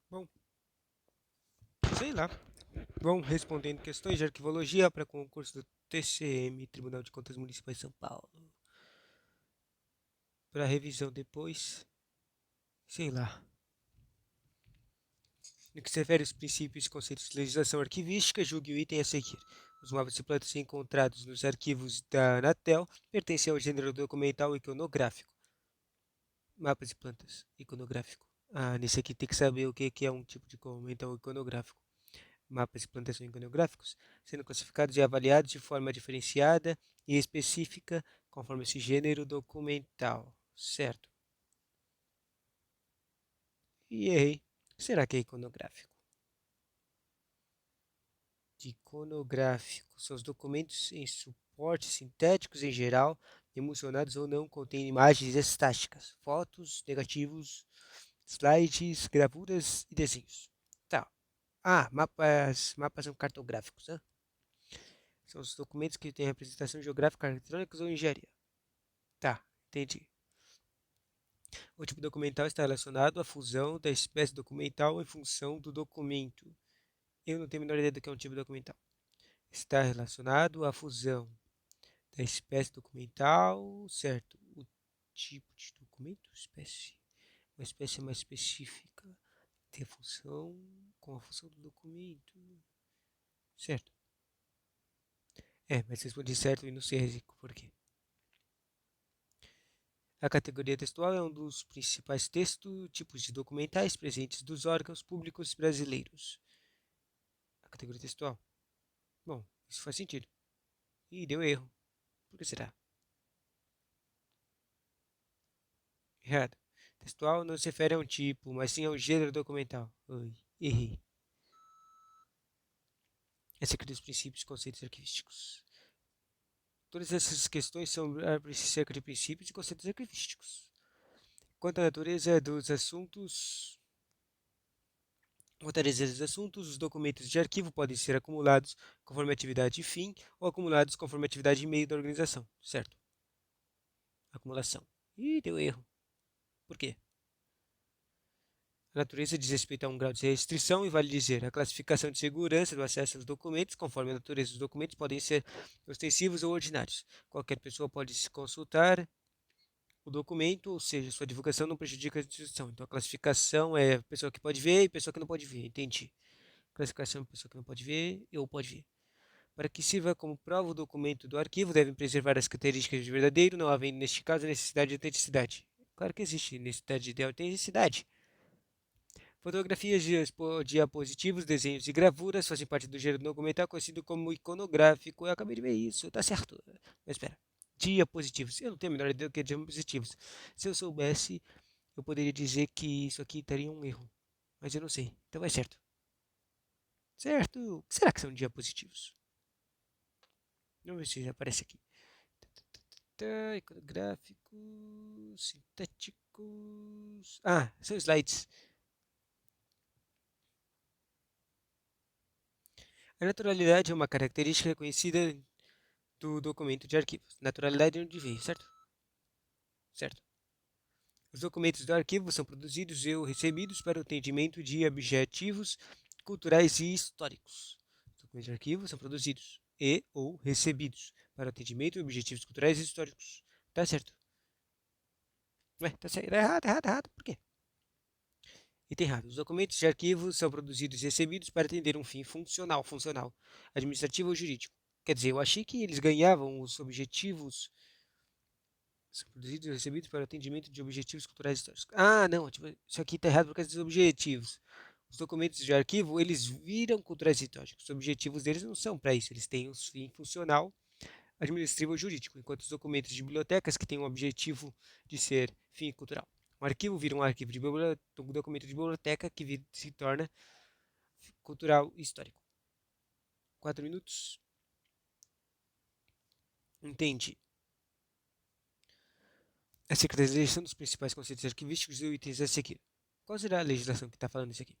Bom, sei lá. Vão respondendo questões de arquivologia para concurso do TCM, Tribunal de Contas Municipais de São Paulo. Para revisão depois, sei lá. No que se refere aos princípios e conceitos de legislação arquivística, julgue o item a seguir. Os mapas e plantas encontrados nos arquivos da Anatel pertencem ao gênero documental iconográfico. Mapas e plantas, iconográfico. Ah, nesse aqui tem que saber o que é um tipo de documental iconográfico. Mapas e plantas são iconográficos, sendo classificados e avaliados de forma diferenciada e específica conforme esse gênero documental. Certo. E errei. Será que é iconográfico? Iconográfico são os documentos em suportes sintéticos em geral, emulsionados ou não, contêm imagens estáticas, fotos, negativos, slides, gravuras e desenhos. Tá. Ah, mapas são cartográficos, né? São os documentos que têm representação geográfica eletrônica ou engenharia. Tá, entendi. O tipo documental está relacionado à fusão da espécie documental em função do documento. Eu não tenho a menor ideia do que é um tipo documental. Está relacionado à fusão da espécie documental, certo? O tipo de documento, espécie, uma espécie mais específica, tem função com a função do documento, certo? Mas respondi certo e não sei por quê. A categoria textual é um dos principais tipos de documentais presentes dos órgãos públicos brasileiros. A categoria textual. Bom, isso faz sentido. Ih, deu erro. Por que será? Errado. Textual não se refere a um tipo, mas sim ao gênero documental. Ui, errei. Essa aqui dos princípios e conceitos arquivísticos. Todas essas questões são acerca de princípios e conceitos arquivísticos. Quanto à natureza dos assuntos, os documentos de arquivo podem ser acumulados conforme atividade e fim ou acumulados conforme atividade e meio da organização, certo? Acumulação. Ih, deu erro. Por quê? A natureza diz respeito a um grau de restrição e vale dizer a classificação de segurança do acesso aos documentos, conforme a natureza dos documentos, podem ser ostensivos ou ordinários. Qualquer pessoa pode se consultar o documento, ou seja, sua divulgação não prejudica a instituição. Então a classificação é pessoa que pode ver e pessoa que não pode ver. Entendi. Classificação é pessoa que não pode ver ou pode ver. Para que sirva como prova o documento do arquivo, devem preservar as características de verdadeiro, não havendo neste caso necessidade de autenticidade. Claro que existe necessidade de autenticidade. Fotografias, diapositivos, desenhos e gravuras fazem parte do gênero documental conhecido como iconográfico. Eu acabei de ver isso, tá certo. Mas espera. Diapositivos. Eu não tenho a menor ideia do que é diapositivos. Se eu soubesse, eu poderia dizer que isso aqui teria um erro. Mas eu não sei. Então é certo. Certo. O que será que são diapositivos? Vamos ver se já aparece aqui. Iconográficos, sintéticos. Ah, são slides. A naturalidade é uma característica reconhecida do documento de arquivos. Naturalidade é onde veio, certo? Certo. Os documentos do arquivo são produzidos e ou recebidos para o atendimento de objetivos culturais e históricos. Os documentos de arquivo são produzidos e ou recebidos para o atendimento de objetivos culturais e históricos. Tá certo. Ué, tá certo. Errado. Por quê? Item errado. Os documentos de arquivo são produzidos e recebidos para atender um fim funcional, administrativo ou jurídico. Quer dizer, eu achei que eles ganhavam os objetivos. São produzidos e recebidos para atendimento de objetivos culturais e históricos. Ah, não, tipo, isso aqui está errado por causa dos objetivos. Os documentos de arquivo, eles viram culturais e históricos. Os objetivos deles não são para isso, eles têm um fim funcional, administrativo ou jurídico, enquanto os documentos de bibliotecas, que têm um objetivo de ser fim cultural. Um arquivo vira um arquivo de biblioteca, um documento de biblioteca que se torna cultural e histórico. 4 minutos. Entendi. Acerca da legislação dos principais conceitos arquivísticos e itens a seguir. Qual será a legislação que está falando isso aqui?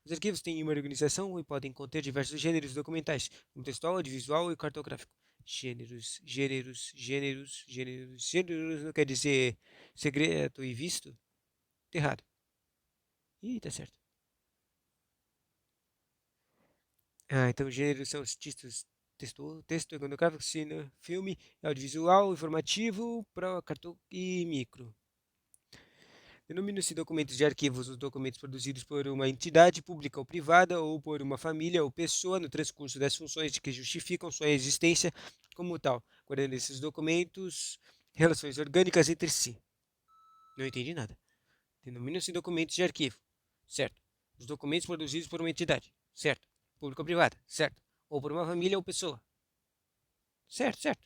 Os arquivos têm uma organização e podem conter diversos gêneros documentais, como textual, audiovisual e cartográfico. Gêneros não quer dizer segredo e visto? Tá errado. Ih, tá certo. Então gêneros são os texto iconográfico, filme, audiovisual, informativo, pro, cartão e micro. Denomina-se documentos de arquivos os documentos produzidos por uma entidade pública ou privada ou por uma família ou pessoa no transcurso das funções de que justificam sua existência como tal, guardando esses documentos relações orgânicas entre si. Não entendi nada. Denomina-se documentos de arquivo, certo? Os documentos produzidos por uma entidade, certo? Pública ou privada, certo? Ou por uma família ou pessoa, certo, certo.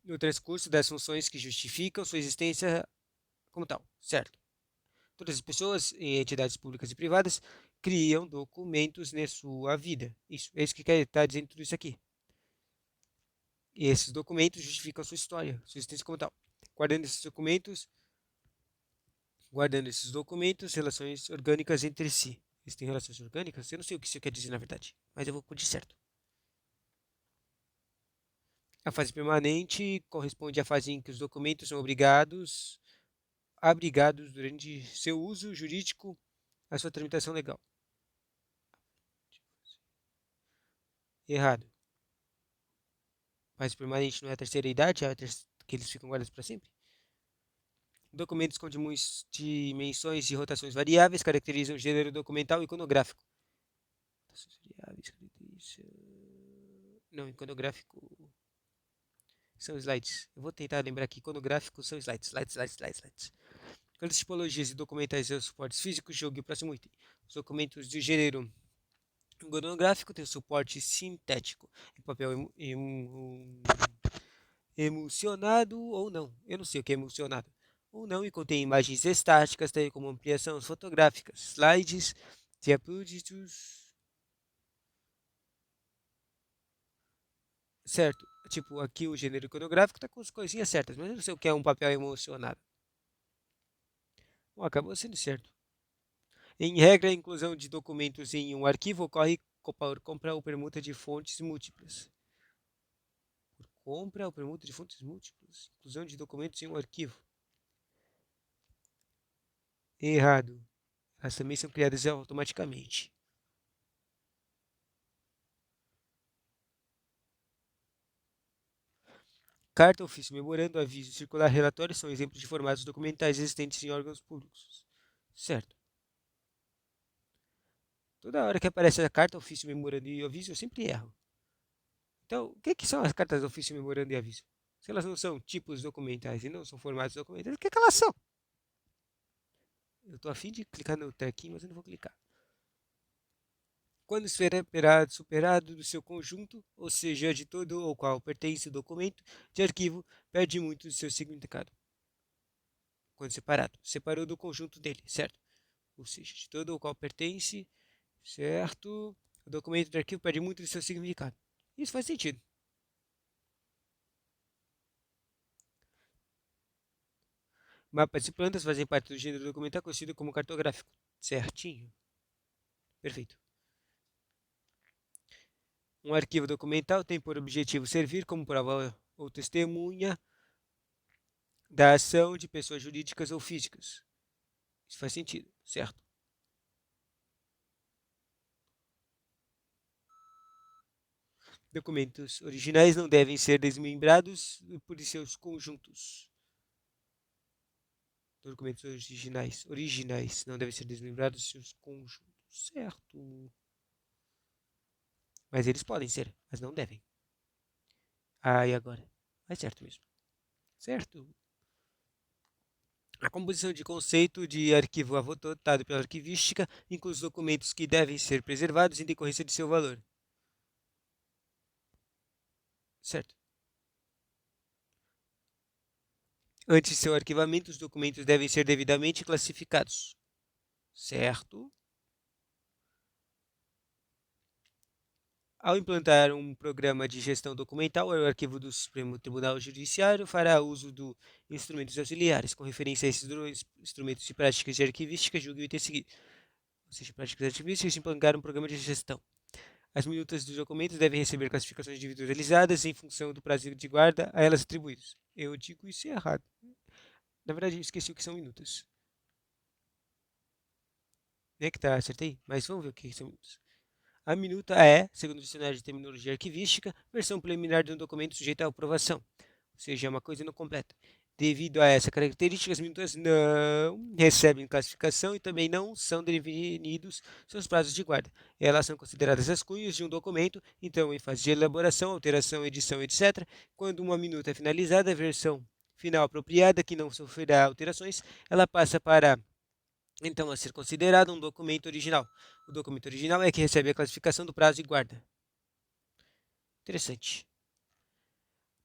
No transcurso das funções que justificam sua existência como tal, certo? Todas as pessoas e entidades públicas e privadas criam documentos na sua vida. Isso, é isso que está dizendo tudo isso aqui. E esses documentos justificam sua história, sua existência como tal. Guardando esses documentos, relações orgânicas entre si. Eles têm relações orgânicas? Eu não sei o que isso quer dizer na verdade, mas eu vou pôr de certo. A fase permanente corresponde à fase em que os documentos são abrigados durante seu uso jurídico, a sua tramitação legal. Errado. Fase permanente não é a terceira idade, que eles ficam guardados para sempre. Documentos com dimensões e rotações variáveis caracterizam o gênero documental iconográfico. Não, iconográfico são slides. Eu vou tentar lembrar aqui. Iconográfico são slides. Quando as tipologias e documentais são suportes físicos, jogue o próximo item. Os documentos do gênero iconográfico têm suporte sintético, em papel emulsionado ou não. Eu não sei o que é emulsionado. Ou não, e contém imagens estáticas, tais como ampliações fotográficas, slides, diapositivos. Certo. Tipo, aqui o gênero iconográfico está com as coisinhas certas, mas eu não sei o que é um papel emulsionado. Bom, acabou sendo certo. Em regra, a inclusão de documentos em um arquivo ocorre por compra ou permuta de fontes múltiplas. Por compra ou permuta de fontes múltiplas. Inclusão de documentos em um arquivo. Errado. Elas também são criadas automaticamente. Carta, ofício, memorando, aviso, circular, relatório são exemplos de formatos documentais existentes em órgãos públicos. Certo. Toda hora que aparece a carta, ofício, memorando e aviso, eu sempre erro. Então, o que são as cartas, ofício, memorando e aviso? Se elas não são tipos documentais e não são formatos documentais, o que elas são? Eu estou afim de clicar no trequinho, mas eu não vou clicar. Quando superado do seu conjunto, ou seja, de todo ou qual pertence o documento de arquivo, perde muito do seu significado. Quando separado, separou do conjunto dele, certo? Ou seja, de todo ou qual pertence, certo? O documento de arquivo perde muito do seu significado. Isso faz sentido. Mapas de plantas fazem parte do gênero documental conhecido como cartográfico. Certinho. Perfeito. Um arquivo documental tem por objetivo servir como prova ou testemunha da ação de pessoas jurídicas ou físicas. Isso faz sentido, certo? Documentos originais não devem ser desmembrados por seus conjuntos. Documentos originais não devem ser desmembrados de seus conjuntos, certo? Mas eles podem ser, mas não devem. E agora? É certo mesmo. Certo. A composição de conceito de arquivo adotado pela arquivística inclui os documentos que devem ser preservados em decorrência de seu valor. Certo. Antes de seu arquivamento, os documentos devem ser devidamente classificados. Certo. Ao implantar um programa de gestão documental, o arquivo do Supremo Tribunal Judiciário fará uso de instrumentos auxiliares, com referência a esses instrumentos e práticas de arquivística, julgue o item seguinte. Ou seja, práticas arquivísticas implantar um programa de gestão. As minutas dos documentos devem receber classificações individualizadas em função do prazo de guarda a elas atribuídos. Eu digo isso errado. Na verdade, eu esqueci o que são minutas. É que tá, acertei? Mas vamos ver o que são minutas. A minuta é, segundo o dicionário de terminologia arquivística, versão preliminar de um documento sujeito à aprovação, ou seja, é uma coisa não completa. Devido a essa característica, as minutas não recebem classificação e também não são definidos seus prazos de guarda. Elas são consideradas as cunhas de um documento, então, em fase de elaboração, alteração, edição, etc., quando uma minuta é finalizada, a versão final apropriada, que não sofrerá alterações, ela passa para então a ser considerado um documento original. O documento original é que recebe a classificação do prazo de guarda. Interessante.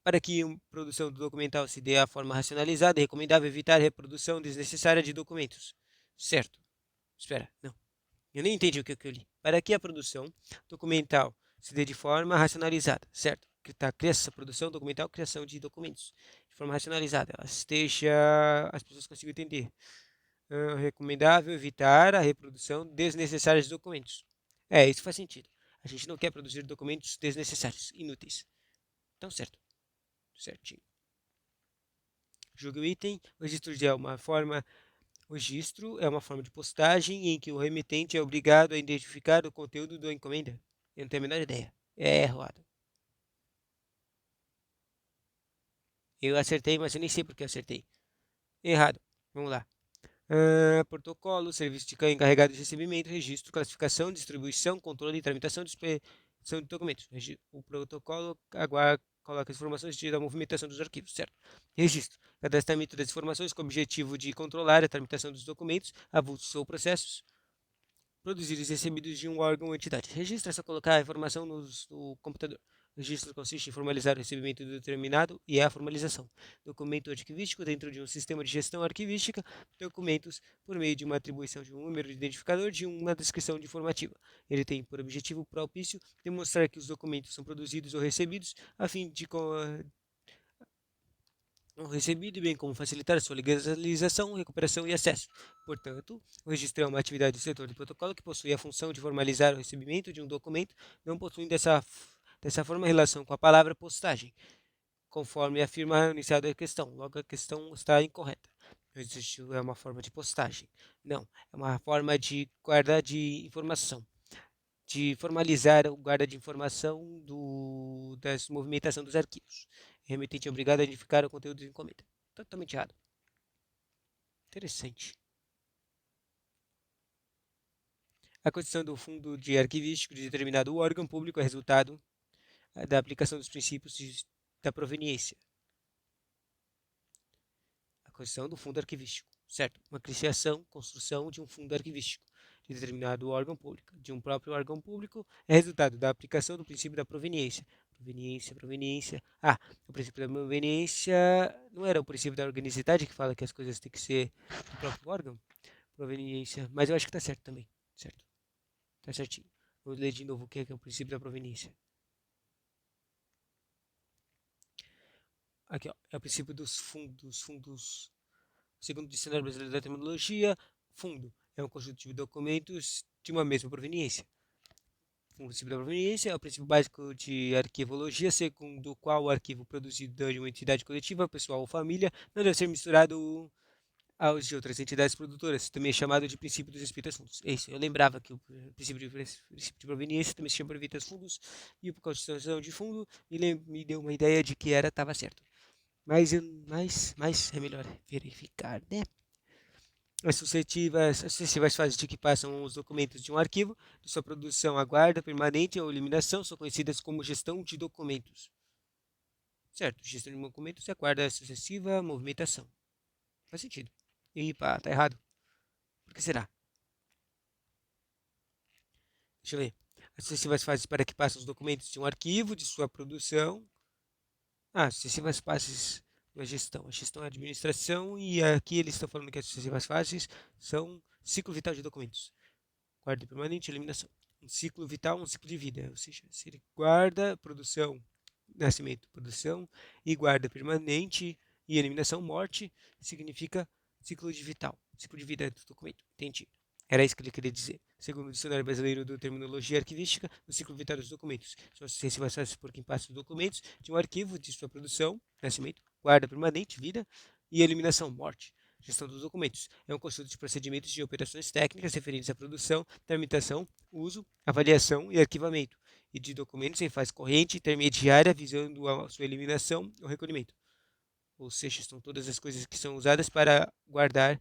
Para que a produção do documental se dê a forma racionalizada, é recomendável evitar a reprodução desnecessária de documentos. Certo. Espera, não. Eu nem entendi o que eu li. Para que a produção documental se dê de forma racionalizada, certo? Que tá, criação, produção documental, criação de documentos de forma racionalizada. Ela esteja, as pessoas consigam entender. Recomendável evitar a reprodução desnecessária de documentos. Isso faz sentido. A gente não quer produzir documentos desnecessários, inúteis. Então, certo. Certinho. Julgue o item. O registro é uma forma de postagem em que o remetente é obrigado a identificar o conteúdo da encomenda. Eu não tenho a menor ideia. É errado. Eu acertei, mas eu nem sei porque eu acertei. Errado. Vamos lá. Protocolo, serviço de encarregado de recebimento, registro, classificação, distribuição, controle e tramitação de expedição de documentos. O protocolo coloca as informações da movimentação dos arquivos, certo? Registro, cadastramento das informações com o objetivo de controlar a tramitação dos documentos, avulsos ou processos, produzidos e recebidos de um órgão ou entidade. Registro é só colocar a informação no computador. Registro consiste em formalizar o recebimento determinado e é a formalização. Documento arquivístico dentro de um sistema de gestão arquivística, documentos por meio de uma atribuição de um número de identificador de uma descrição de informativa. Ele tem por objetivo propício demonstrar que os documentos são produzidos ou recebidos a fim de recebido, bem como facilitar sua legalização, recuperação e acesso. Portanto, o registro é uma atividade do setor de protocolo que possui a função de formalizar o recebimento de um documento, não possuindo dessa forma relação com a palavra postagem, conforme afirma o iniciado da questão. Logo, a questão está incorreta. O registro é uma forma de postagem. Não, é uma forma de guarda de informação, de formalizar o guarda de informação da movimentação dos arquivos. O remetente é obrigado a identificar o conteúdo da encomenda. Totalmente errado. Interessante. A constituição do fundo de arquivístico de determinado órgão público é resultado da aplicação dos princípios da proveniência. A constituição do fundo arquivístico, certo? Uma criação, construção de um fundo arquivístico de determinado órgão público, de um próprio órgão público, é resultado da aplicação do princípio da proveniência. Proveniência. O princípio da proveniência não era o princípio da organicidade que fala que as coisas têm que ser do próprio órgão? Proveniência. Mas eu acho que tá certo também. Certo. Tá certinho. Vou ler de novo o que é o princípio da proveniência. Aqui, ó. É o princípio dos fundos. Segundo o Dicionário Brasileiro da Terminologia, fundo é um conjunto de documentos de uma mesma proveniência. O princípio da proveniência é o princípio básico de arquivologia, segundo o qual o arquivo produzido de uma entidade coletiva, pessoal ou família não deve ser misturado aos de outras entidades produtoras, também é chamado de princípio dos respeitos fundos. É isso, eu lembrava que o princípio de proveniência também se chama respeitos fundos, e a constituição de fundo me deu uma ideia de que estava certo. Mas é melhor verificar, né? As sucessivas fases de que passam os documentos de um arquivo, de sua produção à guarda permanente ou eliminação, são conhecidas como gestão de documentos. Certo, gestão de documentos é a guarda sucessiva movimentação. Faz sentido. E pá, tá errado. Por que será? Deixa eu ver. As sucessivas fases para que passam os documentos de um arquivo, de sua produção. Sucessivas fases da gestão. A gestão é a administração e aqui eles estão falando que as sucessivas fases são ciclo vital de documentos. Guarda permanente e eliminação. Um ciclo vital, um ciclo de vida. Ou seja, se ele guarda, produção, nascimento, produção, e guarda permanente e eliminação, morte, significa ciclo de vital, ciclo de vida do documento. Entendi. Era isso que ele queria dizer. Segundo o Dicionário Brasileiro de Terminologia Arquivística, o ciclo vital dos documentos são as sucessivas fases por quem passa os documentos de um arquivo de sua produção, nascimento, guarda permanente, vida, e eliminação, morte. Gestão dos documentos é um conjunto de procedimentos de operações técnicas referentes à produção, tramitação, uso, avaliação e arquivamento, e de documentos em fase corrente e intermediária, visando a sua eliminação ou recolhimento. Ou seja, são todas as coisas que são usadas para guardar,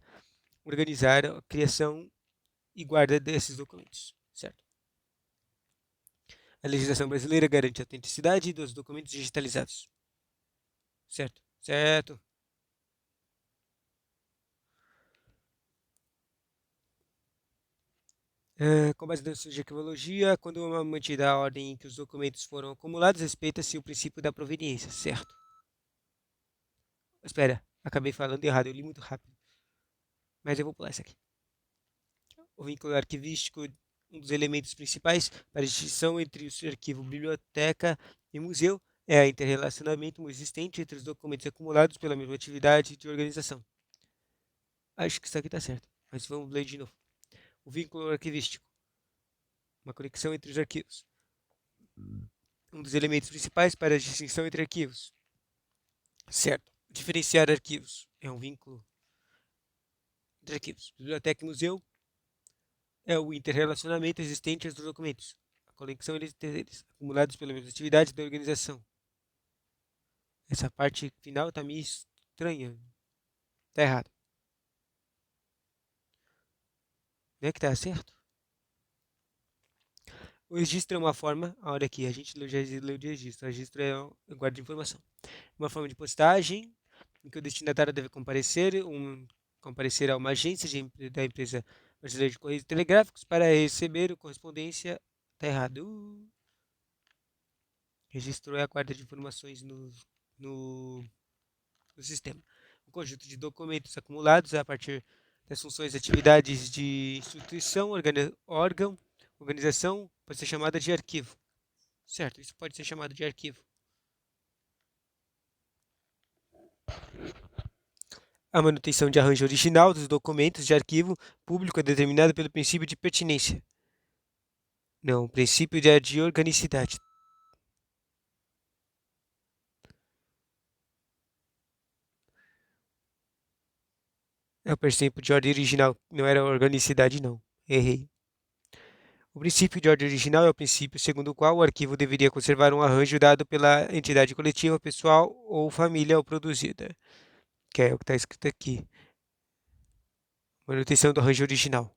organizar a criação e guarda desses documentos, certo? A legislação brasileira garante a autenticidade dos documentos digitalizados, certo? Certo. Com base na sua arquivologia, quando uma mantida a ordem em que os documentos foram acumulados, respeita-se o princípio da proveniência, certo? Espera, acabei falando errado, eu li muito rápido, mas eu vou pular isso aqui. O vínculo arquivístico, um dos elementos principais para a distinção entre o arquivo, biblioteca e museu, é o interrelacionamento existente entre os documentos acumulados pela mesma atividade de organização. Acho que isso aqui está certo, mas vamos ler de novo. O vínculo arquivístico, uma conexão entre os arquivos. Um dos elementos principais para a distinção entre arquivos. Certo. Diferenciar arquivos é um vínculo entre arquivos. Biblioteca e museu é o interrelacionamento existente entre os documentos. A conexão entre eles, acumulados pela mesma atividade da organização. Essa parte final está meio estranha. Está errado. Não é que está certo? O registro é uma forma, olha aqui, a gente já leu de registro. O registro é um guarda de informação. Uma forma de postagem em que o destinatário deve comparecer a uma agência da empresa brasileira de Correios Telegráficos para receber a correspondência. Está errado. Registro é a guarda de informações no, no sistema. Um conjunto de documentos acumulados a partir das funções e atividades de instituição, órgão, organização, pode ser chamada de arquivo. Certo, isso pode ser chamado de arquivo. A manutenção de arranjo original dos documentos de arquivo público é determinada pelo princípio de pertinência. Não, o princípio de organicidade. É o princípio de ordem original, não era organicidade, não. Errei. O princípio de ordem original é o princípio segundo o qual o arquivo deveria conservar um arranjo dado pela entidade coletiva, pessoal ou família ao produzida, que é o que está escrito aqui. Manutenção do arranjo original.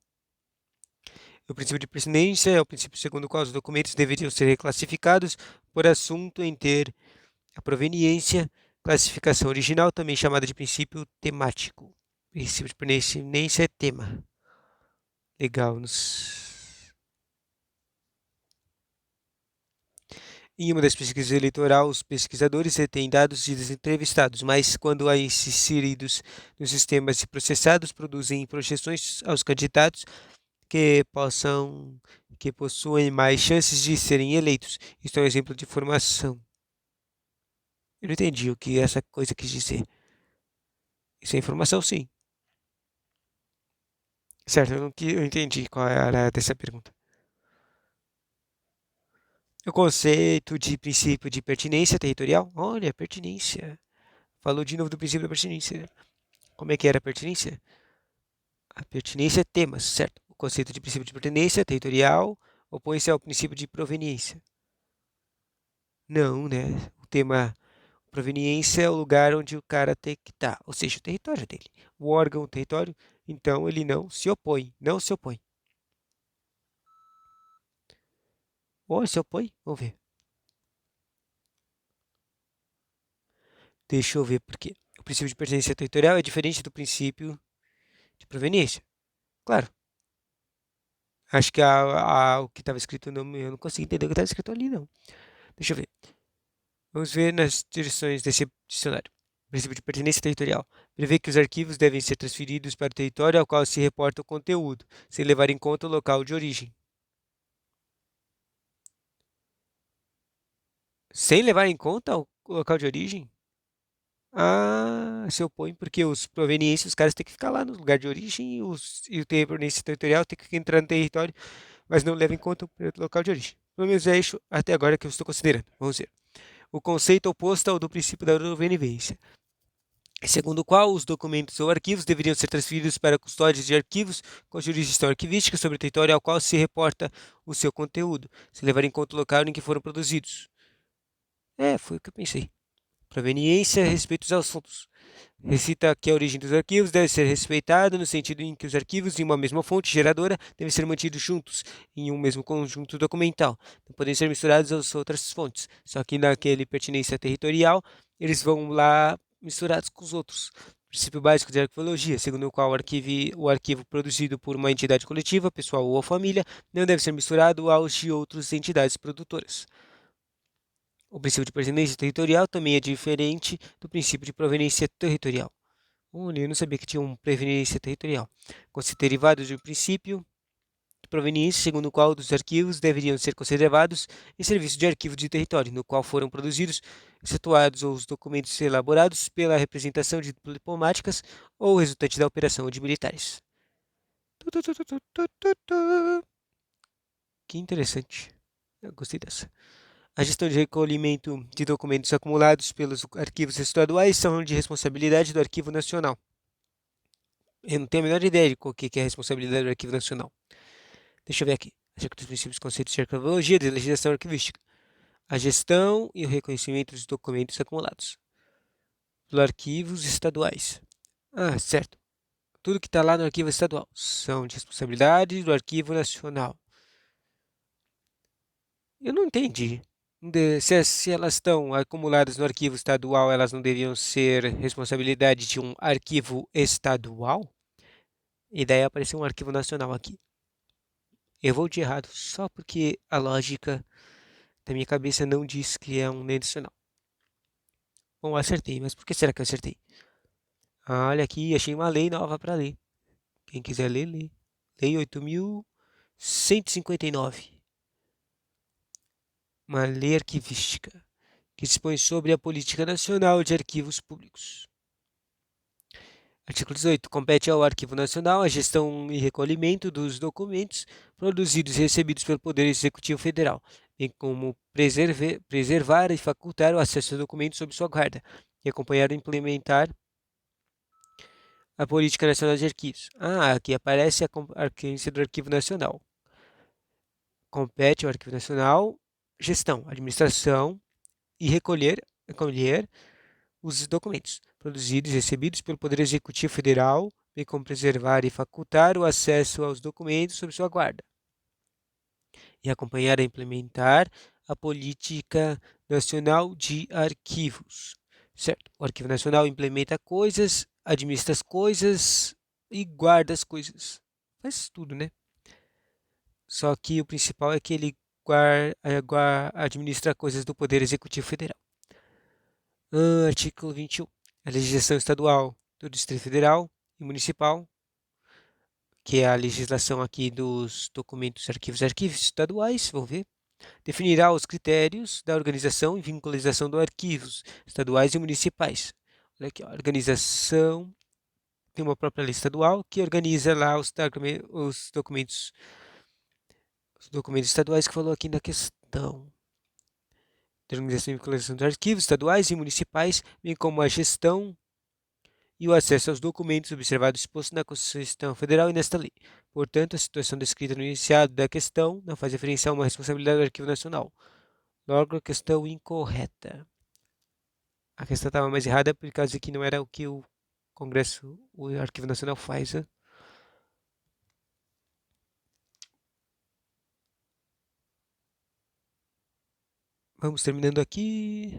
O princípio de pertinência é o princípio segundo o qual os documentos deveriam ser reclassificados por assunto em ter a proveniência, classificação original, também chamada de princípio temático. Princípio de pertinência é tema. Legal. Em uma das pesquisas eleitorais, os pesquisadores retêm dados de entrevistados, mas quando há inseridos nos sistemas e processados, produzem projeções aos candidatos que possuem mais chances de serem eleitos. Isto é um exemplo de formação. Eu não entendi o que essa coisa quis dizer. Isso é informação, sim. Certo, eu entendi qual era dessa pergunta. O conceito de princípio de pertinência territorial. Olha, pertinência. Falou de novo do princípio da pertinência. Como é que era a pertinência? A pertinência é temas, certo? O conceito de princípio de pertinência territorial opõe-se ao princípio de proveniência. Não, né? O tema proveniência é o lugar onde o cara tem que estar, ou seja, o território dele. O órgão, o território, então ele não se opõe, não se opõe. Ou se opõe? Vamos ver. Deixa eu ver por quê. O princípio de pertinência territorial é diferente do princípio de proveniência. Claro. Acho que o que estava escrito, eu não consigo entender o que estava escrito ali, não. Deixa eu ver. Vamos ver nas direções desse dicionário. O princípio de pertinência territorial prevê que os arquivos devem ser transferidos para o território ao qual se reporta o conteúdo, sem levar em conta o local de origem. Sem levar em conta o local de origem? Ah, se opõe porque os provenientes, os caras têm que ficar lá no lugar de origem e o proveniência territorial tem que entrar no território, mas não leva em conta o local de origem. Pelo menos é isso até agora que eu estou considerando. Vamos ver. O conceito oposto ao do princípio da proveniência. segundo o qual os documentos ou arquivos deveriam ser transferidos para custódias de arquivos com jurisdição arquivística sobre o território ao qual se reporta o seu conteúdo, se levar em conta o local em que foram produzidos. Foi o que eu pensei. Proveniência, respeito aos assuntos. Recita que a origem dos arquivos deve ser respeitada no sentido em que os arquivos de uma mesma fonte geradora devem ser mantidos juntos em um mesmo conjunto documental. Não podem ser misturados às outras fontes. Só que naquele pertinência territorial, eles vão lá misturados com os outros. Princípio básico de arqueologia, segundo o qual o arquivo produzido por uma entidade coletiva, pessoal ou família, não deve ser misturado aos de outras entidades produtoras. O princípio de pertinência territorial também é diferente do princípio de proveniência territorial. Olha, eu não sabia que tinha uma proveniência territorial. Conceito derivado de um princípio de proveniência, segundo o qual os arquivos deveriam ser conservados em serviço de arquivo de território, no qual foram produzidos, excetuados os documentos elaborados pela representação de diplomáticas ou resultante da operação de militares. Que interessante. Eu gostei dessa. A gestão de recolhimento de documentos acumulados pelos arquivos estaduais são de responsabilidade do Arquivo Nacional. Eu não tenho a menor ideia de qual que é a responsabilidade do Arquivo Nacional. Deixa eu ver aqui. Acerca dos princípios e conceitos de arqueologia e de legislação arquivística. A gestão e o reconhecimento dos documentos acumulados pelos arquivos estaduais. Certo. Tudo que está lá no arquivo estadual são de responsabilidade do Arquivo Nacional. Eu não entendi. Se elas estão acumuladas no arquivo estadual, elas não deviam ser responsabilidade de um arquivo estadual? E daí apareceu um arquivo nacional aqui. Eu vou de errado só porque a lógica da minha cabeça não diz que é um nacional. Bom, acertei, mas por que será que eu acertei? Olha aqui, achei uma lei nova para ler. Quem quiser ler, lê. Lei 8.159. Uma lei arquivística que dispõe sobre a política nacional de arquivos públicos. Artigo 18. Compete ao Arquivo Nacional a gestão e recolhimento dos documentos produzidos e recebidos pelo Poder Executivo Federal, bem como preservar e facultar o acesso aos documentos sob sua guarda, e acompanhar e implementar a Política Nacional de Arquivos. Aqui aparece a competência do Arquivo Nacional. Compete ao Arquivo Nacional gestão, administração e recolher os documentos produzidos e recebidos pelo Poder Executivo Federal, bem como preservar e facultar o acesso aos documentos sob sua guarda, e acompanhar e implementar a Política Nacional de Arquivos. Certo? O Arquivo Nacional implementa coisas, administra as coisas e guarda as coisas. Faz tudo, né? Só que o principal é que ele administra coisas do Poder Executivo Federal. Artigo 21. A legislação estadual do Distrito Federal e Municipal, que é a legislação aqui dos documentos, arquivos estaduais, vamos ver, definirá os critérios da organização e vinculação dos arquivos estaduais e municipais. Olha aqui, a organização tem uma própria lei estadual que organiza lá os documentos estaduais que falou aqui na questão. Da organização e vinculação dos arquivos estaduais e municipais, bem como a gestão e o acesso aos documentos observado exposto na Constituição Federal e nesta lei. Portanto, a situação descrita no enunciado da questão não faz referência a uma responsabilidade do Arquivo Nacional. Logo, a questão incorreta. A questão estava mais errada por causa que não era o que o Congresso, o Arquivo Nacional faz. Né? Vamos terminando aqui.